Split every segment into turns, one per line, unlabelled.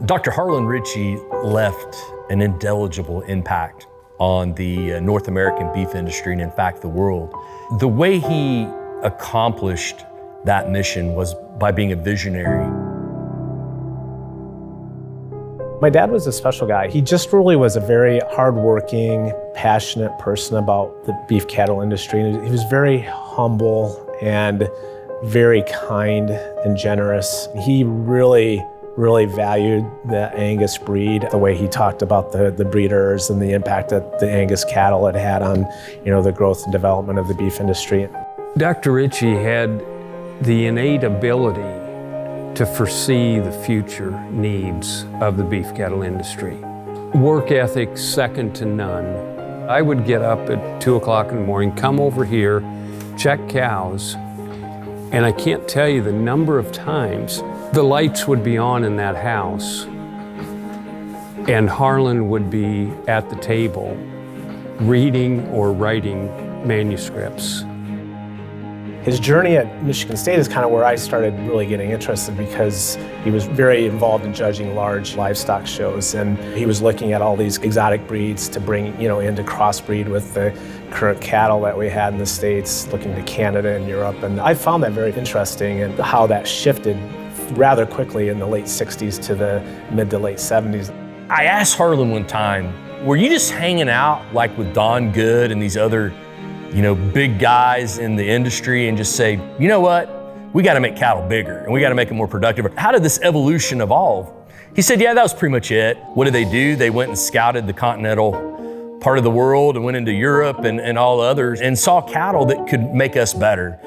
Dr. Harlan Ritchie left an indelible impact on the North American beef industry and in fact the world. The way he accomplished that mission was by being a visionary.
My dad was a special guy. He just really was a very hardworking, passionate person about the beef cattle industry. He was very humble and very kind and generous. He really valued the Angus breed, the way he talked about the breeders and the impact that the Angus cattle had on, the growth and development of the beef industry.
Dr. Ritchie had the innate ability to foresee the future needs of the beef cattle industry. Work ethic second to none. I would get up at 2 o'clock in the morning, come over here, check cows, and I can't tell you the number of times the lights would be on in that house and Harlan would be at the table reading or writing manuscripts.
His journey at Michigan State is kind of where I started really getting interested, because he was very involved in judging large livestock shows, and he was looking at all these exotic breeds to bring in to crossbreed with the current cattle that we had in the States, looking to Canada and Europe. And I found that very interesting, and how that shifted rather quickly in the late 60s to the mid to late 70s.
I asked Harlan one time, were you just hanging out like with Don Good and these other big guys in the industry and just say, you know what, we got to make cattle bigger and we got to make them more productive? How did this evolution evolve? He said, yeah, that was pretty much it. What did they do? They went and scouted the continental part of the world and went into Europe and all others and saw cattle that could make us better.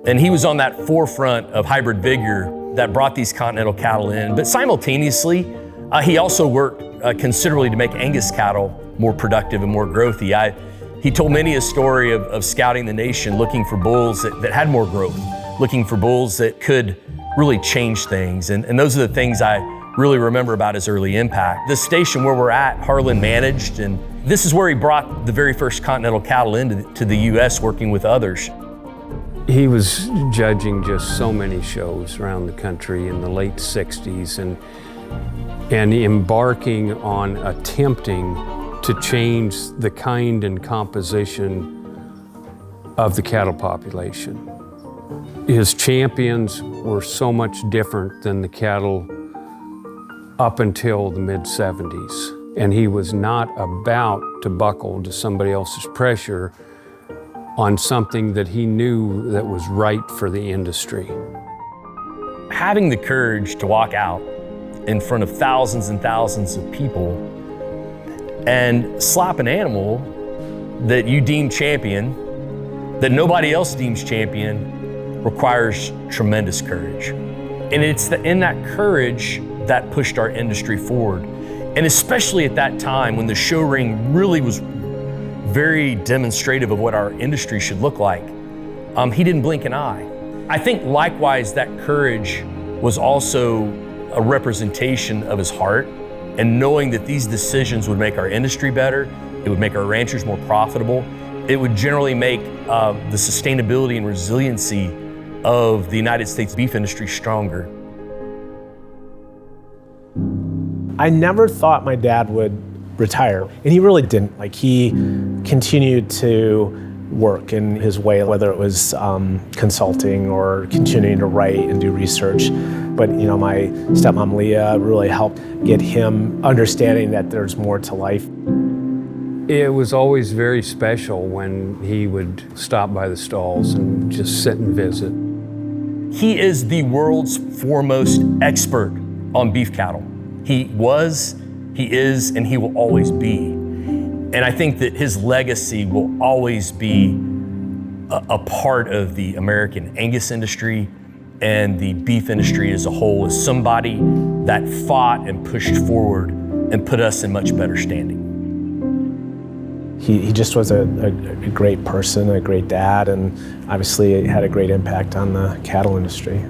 And he was on that forefront of hybrid vigor that brought these continental cattle in. But simultaneously, he also worked considerably to make Angus cattle more productive and more growthy. He told many a story of scouting the nation, looking for bulls that had more growth, looking for bulls that could really change things. And those are the things I really remember about his early impact. The station where we're at, Harlan managed, and this is where he brought the very first continental cattle into the US, working with others.
He was judging just so many shows around the country in the late 60s and embarking on attempting to change the kind and composition of the cattle population. His champions were so much different than the cattle up until the mid-70s, and he was not about to buckle to somebody else's pressure on something that he knew that was right for the industry.
Having the courage to walk out in front of thousands and thousands of people and slap an animal that you deem champion, that nobody else deems champion, requires tremendous courage. And it's in that courage that pushed our industry forward. And especially at that time when the show ring really was very demonstrative of what our industry should look like, he didn't blink an eye. I think likewise that courage was also a representation of his heart, and knowing that these decisions would make our industry better, it would make our ranchers more profitable, it would generally make the sustainability and resiliency of the United States beef industry stronger.
I never thought my dad would retire, and he really didn't. He continued to work in his way, whether it was consulting or continuing to write and do research. But my stepmom Leah really helped get him understanding that there's more to life.
It was always very special when he would stop by the stalls and just sit and visit.
He is the world's foremost expert on beef cattle. He was, he is, and he will always be. And I think that his legacy will always be a part of the American Angus industry and the beef industry as a whole, as somebody that fought and pushed forward and put us in much better standing.
He just was a great person, a great dad, and obviously had a great impact on the cattle industry.